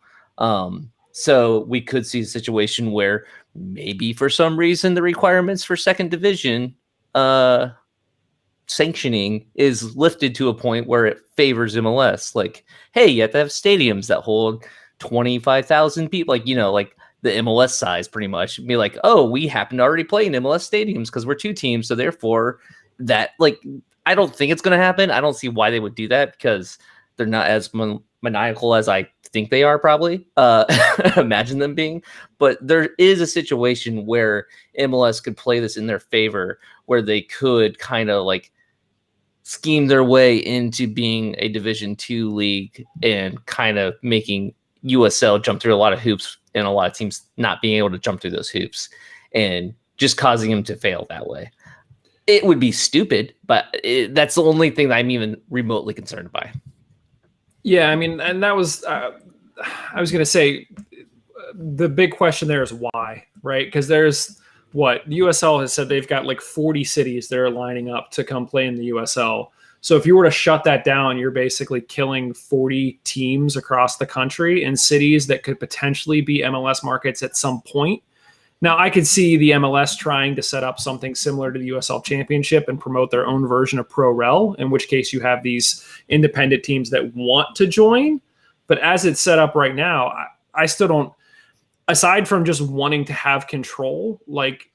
So we could see a situation where maybe for some reason the requirements for second division sanctioning is lifted to a point where it favors MLS. Like, hey, you have to have stadiums that hold 25,000 people, like the MLS size, pretty much. Be like, oh, we happen to already play in MLS stadiums because we're two teams, so therefore that, like, I don't think it's going to happen. I don't see why they would do that, because they're not as maniacal as I think they are, probably imagine them being. But there is a situation where MLS could play this in their favor, where they could kind of like scheme their way into being a Division II league and kind of making USL jump through a lot of hoops, and a lot of teams not being able to jump through those hoops, and just causing them to fail that way. It would be stupid, but that's the only thing that I'm even remotely concerned by.
Yeah, I mean, and that was, I was going to say, the big question there is why, right? Because there's what USL has said they've got like 40 cities that are lining up to come play in the USL. So if you were to shut that down, you're basically killing 40 teams across the country in cities that could potentially be MLS markets at some point. Now, I could see the MLS trying to set up something similar to the USL Championship and promote their own version of Pro Rel, in which case you have these independent teams that want to join. But as it's set up right now, I still don't, aside from just wanting to have control, like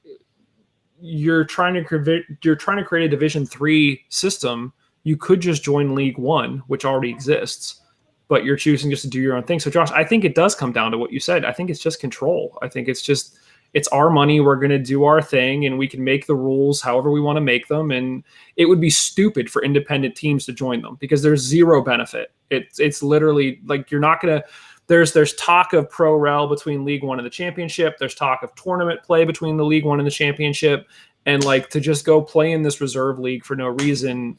you're trying to create a Division III system. You could just join League One, which already exists, but you're choosing just to do your own thing. So, Josh, I think it does come down to what you said. I think it's just control. I think it's our money. We're going to do our thing, and we can make the rules however we want to make them. And it would be stupid for independent teams to join them because there's zero benefit. It's literally like you're not going to. There's talk of Pro Rel between League One and the Championship. There's talk of tournament play between the League One and the Championship. And like to just go play in this reserve league for no reason,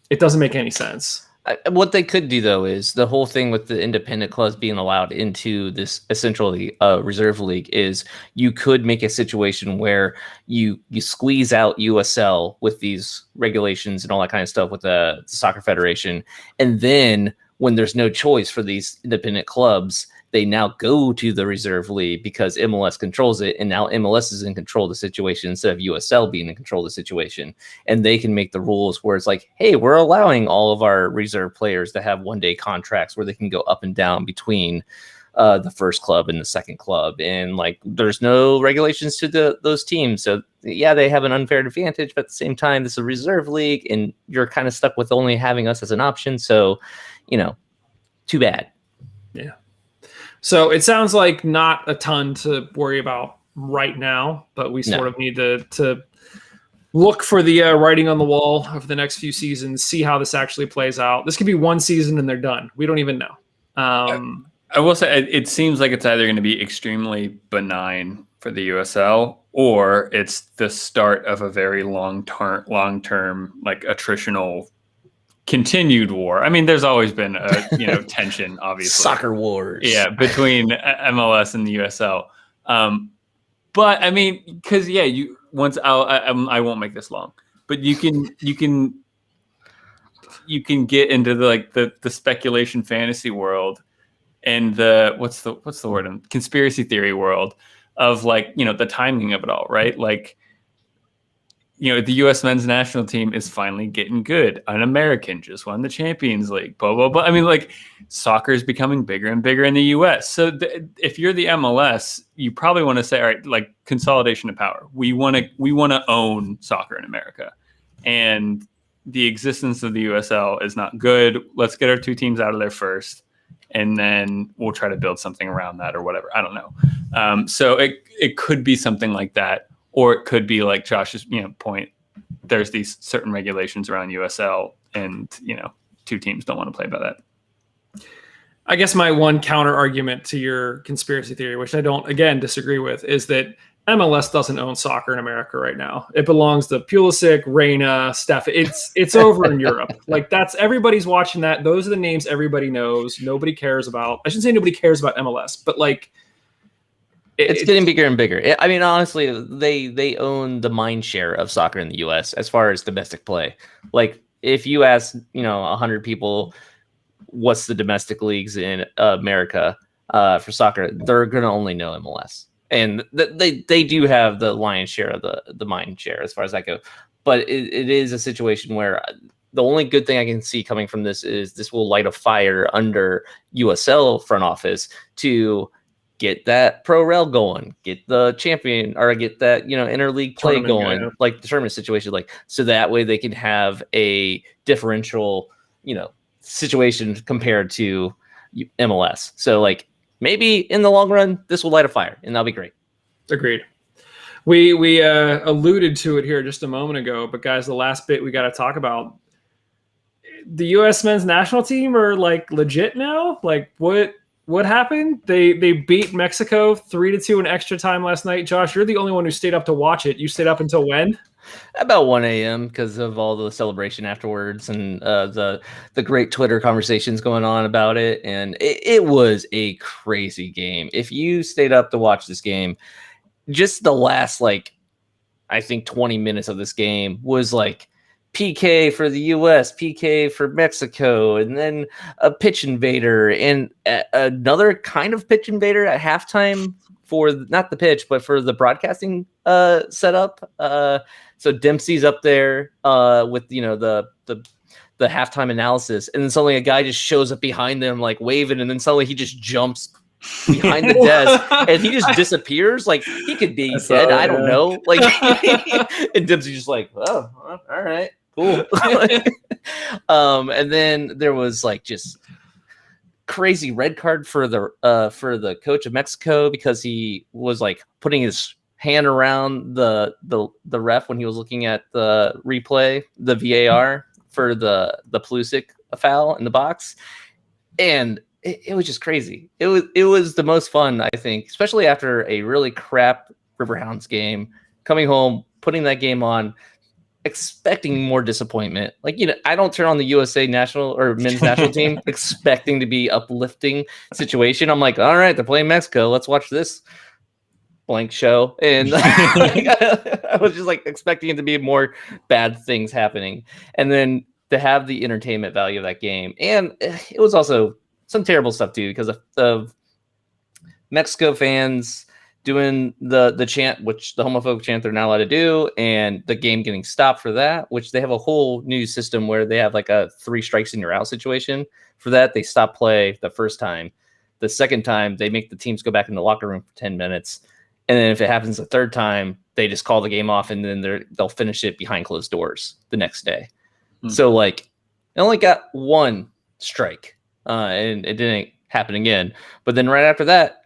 it doesn't make any sense.
What they could do, though, is the whole thing with the independent clubs being allowed into this essentially reserve league is you could make a situation where you squeeze out USL with these regulations and all that kind of stuff with the soccer federation. And then when there's no choice for these independent clubs, they now go to the reserve league because MLS controls it. And now MLS is in control of the situation instead of USL being in control of the situation. And they can make the rules where it's like, hey, we're allowing all of our reserve players to have one-day contracts where they can go up and down between the first club and the second club. And like, there's no regulations to those teams. So yeah, they have an unfair advantage, but at the same time, this is a reserve league and you're kind of stuck with only having us as an option. So, too bad.
Yeah. So it sounds like not a ton to worry about right now, but we sort of need to look for the writing on the wall over the next few seasons, see how this actually plays out. This could be one season and they're done. We don't even know.
I will say it seems like it's either going to be extremely benign for the USL or it's the start of a very long-term, like attritional continued war. I mean, there's always been a tension, obviously.
Soccer wars.
Yeah, between MLS and the USL. But I mean, because I won't make this long, but you can get into the speculation fantasy world and the what's the word in conspiracy theory world of the timing of it all, right? Like, the U.S. men's national team is finally getting good. An American just won the Champions League, blah, blah, blah. I mean, soccer is becoming bigger and bigger in the U.S. So if you're the MLS, you probably want to say, all right, consolidation of power. We want to own soccer in America. And the existence of the USL is not good. Let's get our two teams out of there first. And then we'll try to build something around that or whatever. I don't know. So it could be something like that. Or it could be like Josh's point. There's these certain regulations around USL, and two teams don't want to play by that.
I guess my one counter argument to your conspiracy theory, which I don't again disagree with, is that MLS doesn't own soccer in America right now. It belongs to Pulisic, Reyna, Steph. It's over in Europe. Everybody's watching that. Those are the names everybody knows. Nobody cares about. I shouldn't say nobody cares about MLS, but
it's getting bigger and bigger. I mean, honestly, they own the mind share of soccer in the U.S. as far as domestic play. Like, if you ask, 100 people, what's the domestic leagues in America for soccer, they're going to only know MLS. And they do have the lion's share of the mind share as far as that goes. But it is a situation where the only good thing I can see coming from this is this will light a fire under USL front office to get that Pro Rel going, get the champion, or get that, interleague play going, the tournament situation, so that way they can have a differential, situation compared to MLS. So like maybe in the long run, this will light a fire, and that'll be great.
Agreed. We alluded to it here just a moment ago, but guys, the last bit we got to talk about, the U.S. men's national team are like legit now. Like what happened? They beat Mexico 3-2 in extra time last night. Josh, you're the only one who stayed up to watch it. You stayed up until when?
About 1 a.m. because of all the celebration afterwards and the great Twitter conversations going on about it. And it was a crazy game. If you stayed up to watch this game, just the last, like, I think 20 minutes of this game was like PK for the U.S., PK for Mexico, and then a pitch invader and another kind of pitch invader at halftime for not the pitch, but for the broadcasting setup. So Dempsey's up there with, the halftime analysis, and then suddenly a guy just shows up behind them like waving, and then suddenly he just jumps behind the desk and he just disappears. Like he could be dead. I don't know. Like and Dempsey's just like, oh, all right, cool. And then there was like just crazy red card for the coach of Mexico because he was like putting his hand around the ref when he was looking at the replay, the VAR for the Pulisic foul in the box. And it was just crazy. It was the most fun, I think, especially after a really crap River Hounds game, coming home, putting that game on, expecting more disappointment. Like, I don't turn on the USA national or men's national team expecting to be uplifting situation. I'm like, all right, they're playing Mexico. Let's watch this blank show. And I was just like expecting it to be more bad things happening. And then to have the entertainment value of that game. And it was also some terrible stuff too, because of Mexico fans doing the chant, which the homophobic chant they're not allowed to do, and the game getting stopped for that, which they have a whole new system where they have like a 3 strikes and you're out situation. For that, they stop play the first time. The second time, they make the teams go back in the locker room for 10 minutes. And then if it happens the third time, they just call the game off, and then they'll finish it behind closed doors the next day. So like, it only got 1 strike, and it didn't happen again. But then right after that,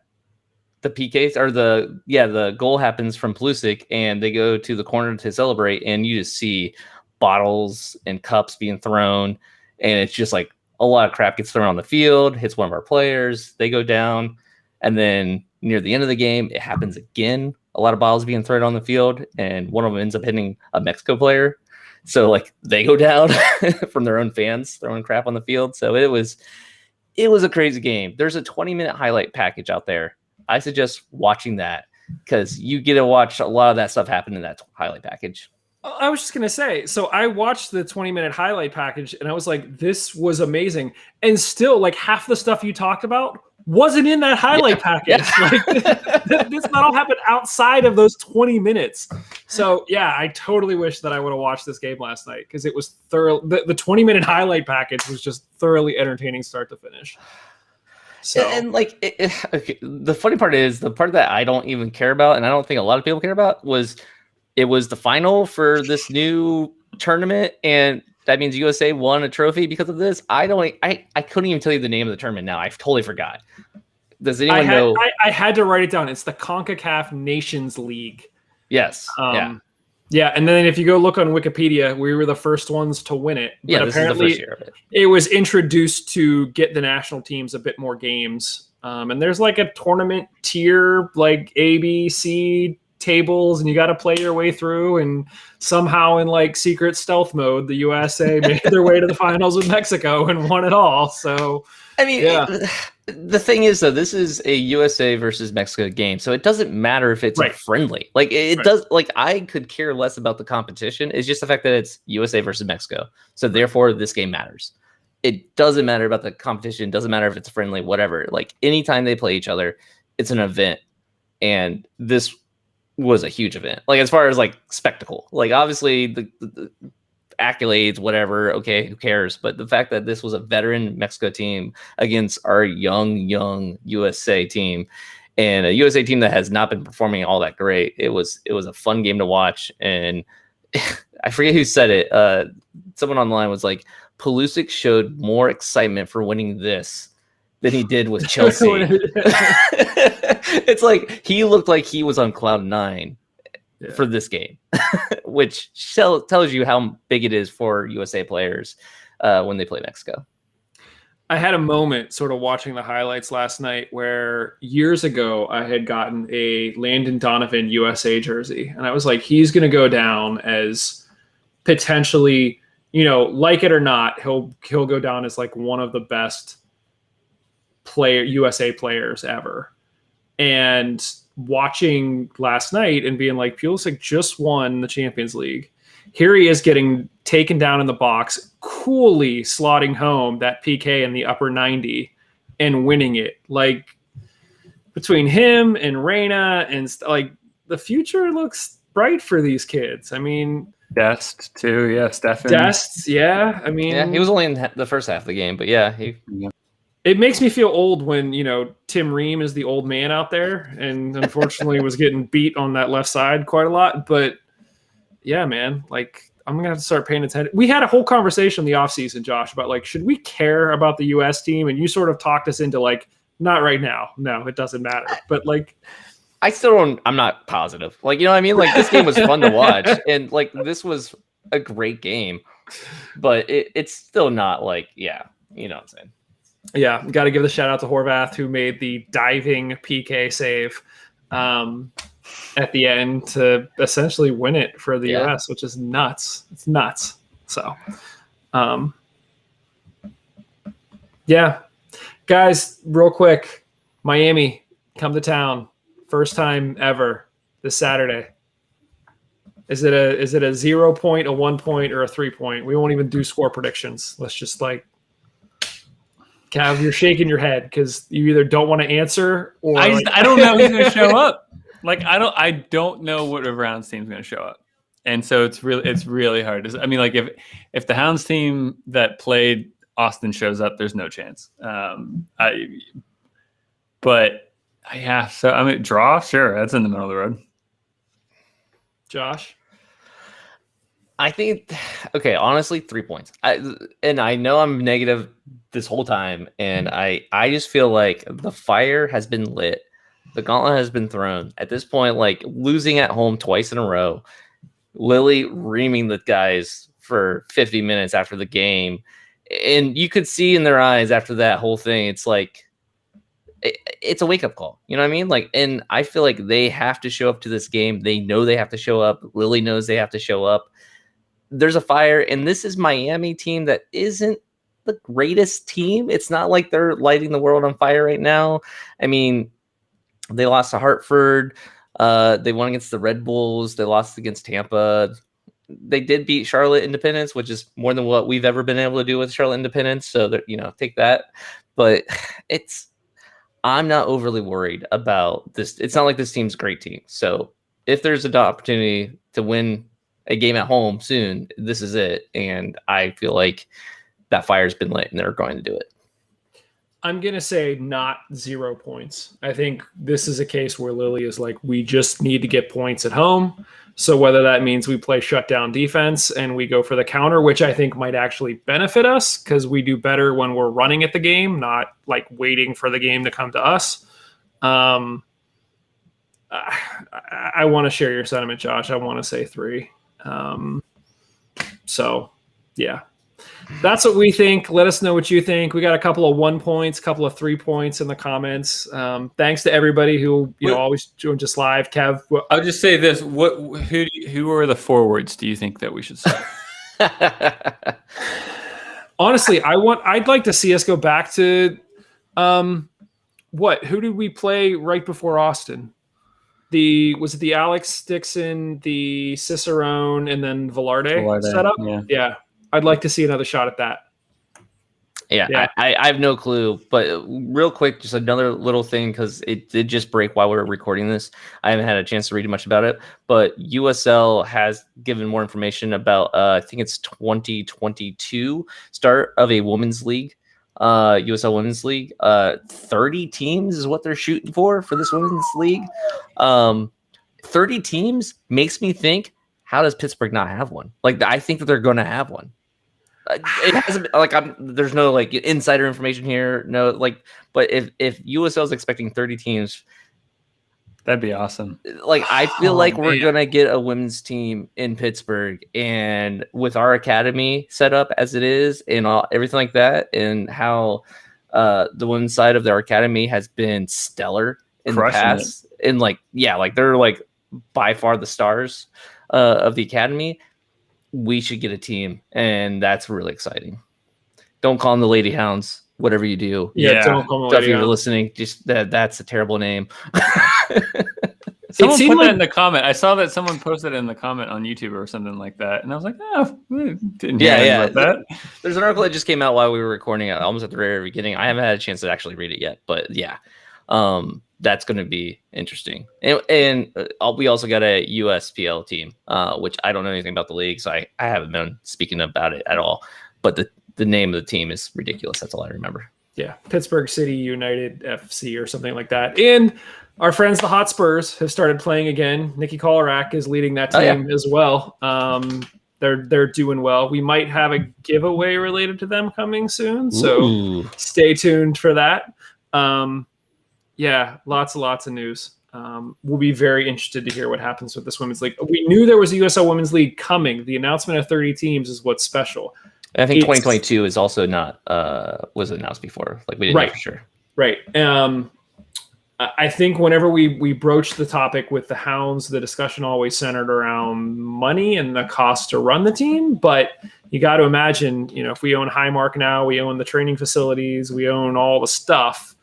the PKs or the goal happens from Pulisic, and they go to the corner to celebrate, and you just see bottles and cups being thrown, and it's just like a lot of crap gets thrown on the field, hits one of our players, they go down, and then near the end of the game, it happens again. A lot of bottles being thrown on the field, and one of them ends up hitting a Mexico player. So like they go down from their own fans throwing crap on the field. So it was a crazy game. There's a 20-minute highlight package out there. I suggest watching that because you get to watch a lot of that stuff happen in that highlight package.
I was just going to say, so I watched the 20-minute highlight package and I was like, this was amazing. And still, like, half the stuff you talked about wasn't in that highlight package. Yeah. Like, this not all happened outside of those 20 minutes. So, yeah, I totally wish that I would have watched this game last night because it was thorough. The 20-minute highlight package was just thoroughly entertaining start to finish. So.
And like, okay, the funny part is the part that I don't even care about, and I don't think a lot of people care about, was it was the final for this new tournament, and that means USA won a trophy because of this. I couldn't even tell you the name of the tournament now. I've totally forgot. Does anyone know?
I had to write it down. It's the CONCACAF Nations League.
Yes.
Yeah, and then if you go look on Wikipedia, we were the first ones to win it. But
this
apparently
is the first year of it.
It was introduced to get the national teams a bit more games. And there's like a tournament tier, like A, B, C tables, and you got to play your way through. And somehow in like secret stealth mode, the USA made their way to the finals with Mexico and won it all. So,
I mean,
yeah.
The thing is, though, this is a USA versus Mexico game, so it doesn't matter if it's friendly. Like it does. Like I could care less about the competition. It's just the fact that it's USA versus Mexico. So therefore, this game matters. It doesn't matter about the competition. It doesn't matter if it's friendly, whatever. Like anytime they play each other, it's an event, and this was a huge event. Like as far as like spectacle. Like obviously the accolades, whatever, okay, who cares? But the fact that this was a veteran Mexico team against our young USA team, and a USA team that has not been performing all that great, it was a fun game to watch. And I forget who said it. Someone online was like, Pulisic showed more excitement for winning this than he did with Chelsea. It's like he looked like he was on cloud 9 for this game, which tells you how big it is for USA players when they play Mexico.
I had a moment sort of watching the highlights last night where years ago I had gotten a Landon Donovan USA jersey, and I was like, he's going to go down as potentially, like it or not, he'll go down as like one of the best USA players ever. And watching last night and being like, Pulisic just won the Champions League. Here he is getting taken down in the box, coolly slotting home that PK in the upper 90 and winning it. Like, between him and Reyna and like, the future looks bright for these kids. I mean,
Dest too, yeah. Stefan.
Dest, yeah. I mean,
yeah, he was only in the first half of the game, but yeah,
it makes me feel old when, Tim Ream is the old man out there and unfortunately was getting beat on that left side quite a lot. But yeah, man, like, I'm going to have to start paying attention. We had a whole conversation in the offseason, Josh, about like, should we care about the U.S. team? And you sort of talked us into like, not right now. No, it doesn't matter. But like,
I'm not positive. Like, you know what I mean? Like, this game was fun to watch. And like, this was a great game, but it's still not like, yeah, you know what I'm saying?
Yeah. Got to give the shout out to Horvath, who made the diving PK save at the end to essentially win it for the US, which is nuts. It's nuts. So, yeah, guys, real quick, Miami, come to town. First time ever this Saturday. Is it a 0 point, a 1 point, or a 3 point? We won't even do score predictions. Let's just like, Cav, you're shaking your head because you either don't want to answer or
I don't know who's going to show up. Like, I don't know what River Hounds team's going to show up, and so it's really hard. I mean, like if the Hounds team that played Austin shows up, there's no chance. So I mean, draw, sure, that's in the middle of the road.
Josh,
I think, okay, honestly, 3 points. I know I'm negative this whole time, and I just feel like the fire has been lit. The gauntlet has been thrown. At this point, like, losing at home twice in a row, Lily reaming the guys for 50 minutes after the game, and you could see in their eyes after that whole thing, it's like, it's a wake-up call. You know what I mean? Like, and I feel like they have to show up to this game. They know they have to show up. Lily knows they have to show up. There's a fire, and this is Miami team that isn't the greatest team. It's not like they're lighting the world on fire right now. I mean, they lost to Hartford. They won against the Red Bulls. They lost against Tampa. They did beat Charlotte Independence, which is more than what we've ever been able to do with Charlotte Independence. So, take that. But I'm not overly worried about this. It's not like this team's a great team. So if there's an opportunity to win a game at home soon, this is it. And I feel like that fire's been lit and they're going to do it.
I'm going to say not 0 points. I think this is a case where Lily is like, we just need to get points at home. So whether that means we play shutdown defense and we go for the counter, which I think might actually benefit us because we do better when we're running at the game, not like waiting for the game to come to us. I want to share your sentiment, Josh. I want to say 3. So, yeah. That's what we think. Let us know what you think. We got a couple of 1 points, couple of 3 points in the comments. Thanks to everybody who always joins us live. Kev,
I'll just say this: who are the forwards? Do you think that we should say?
Honestly, I'd like to see us go back to who did we play right before Austin? Was it the Alex Dixon, the Cicerone, and then Velarde setup? Yeah. I'd like to see another shot at that.
Yeah. I have no clue. But real quick, just another little thing, because it did just break while we were recording this. I haven't had a chance to read much about it. But USL has given more information about, I think it's 2022 start of a women's league. USL Women's League. 30 teams is what they're shooting for this women's league. 30 teams makes me think, how does Pittsburgh not have one? Like, I think that they're going to have one. It hasn't been, like there's no like insider information here. No, like, but if USL is expecting 30 teams,
that'd be awesome.
Like, I feel like we're gonna get a women's team in Pittsburgh, and with our academy set up as it is, and everything like that, and how the women's side of their academy has been stellar in the past, and like they're like by far the stars of the academy. We should get a team, and that's really exciting. Don't call them the Lady Hounds. Whatever you do,
don't call them
if you're listening, just that's a terrible name.
Someone put that in the comment. I saw that someone posted it in the comment on YouTube or something like that, and I was like, "Oh, didn't hear about that."
There's an article that just came out while we were recording it, almost at the very beginning. I haven't had a chance to actually read it yet, but that's going to be interesting. And we also got a USPL team, which I don't know anything about the league, so I haven't been speaking about it at all. But the name of the team is ridiculous. That's all I remember.
Yeah, Pittsburgh City United FC or something like that. And our friends, the Hotspurs, have started playing again. Nikki Kollarak is leading that team as well. They're doing well. We might have a giveaway related to them coming soon, so stay tuned for that. Lots of news. We'll be very interested to hear what happens with this women's league. We knew there was a USL Women's League coming. The announcement of 30 teams is what's special.
I think 2022 is also not was announced before. Like we didn't know for sure.
Right. I think whenever we broached the topic with the Hounds, the discussion always centered around money and the cost to run the team. But you got to imagine, if we own Highmark now, we own the training facilities, we own all the stuff,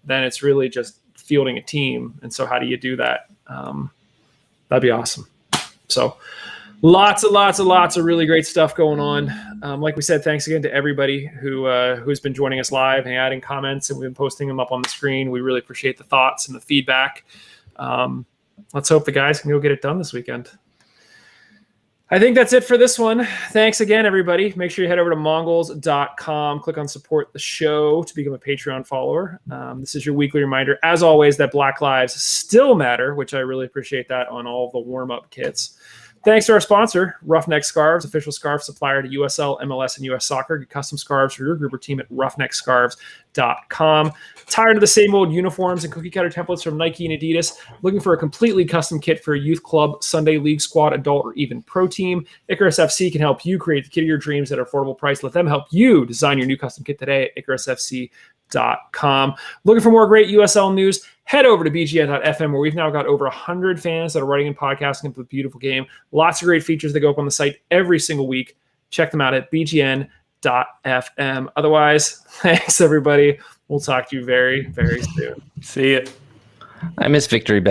then it's really just fielding a team. And so how do you do that? That'd be awesome. So lots of really great stuff going on. Like we said, thanks again to everybody who's been joining us live and adding comments, and we've been posting them up on the screen. We really appreciate the thoughts and the feedback. Let's hope the guys can go get it done this weekend. I think that's it for this one. Thanks again, everybody. Make sure you head over to mongoals.com, click on support the show to become a Patreon follower. This is your weekly reminder, as always, that Black Lives still matter, which I really appreciate that on all the warm-up kits. Thanks to our sponsor, Roughneck Scarves, official scarf supplier to USL, MLS, and US Soccer. Get custom scarves for your group or team at roughneckscarves.com. Tired of the same old uniforms and cookie cutter templates from Nike and Adidas? Looking for a completely custom kit for a youth club, Sunday league squad, adult, or even pro team? Icarus FC can help you create the kit of your dreams at an affordable price. Let them help you design your new custom kit today at IcarusFC.com. Looking for more great USL news? Head over to bgn.fm, where we've now got over 100 fans that are writing and podcasting about the beautiful game. Lots of great features that go up on the site every single week. Check them out at bgn.fm. Otherwise, thanks, everybody. We'll talk to you very, very soon.
See ya.
I miss Victory Beverage.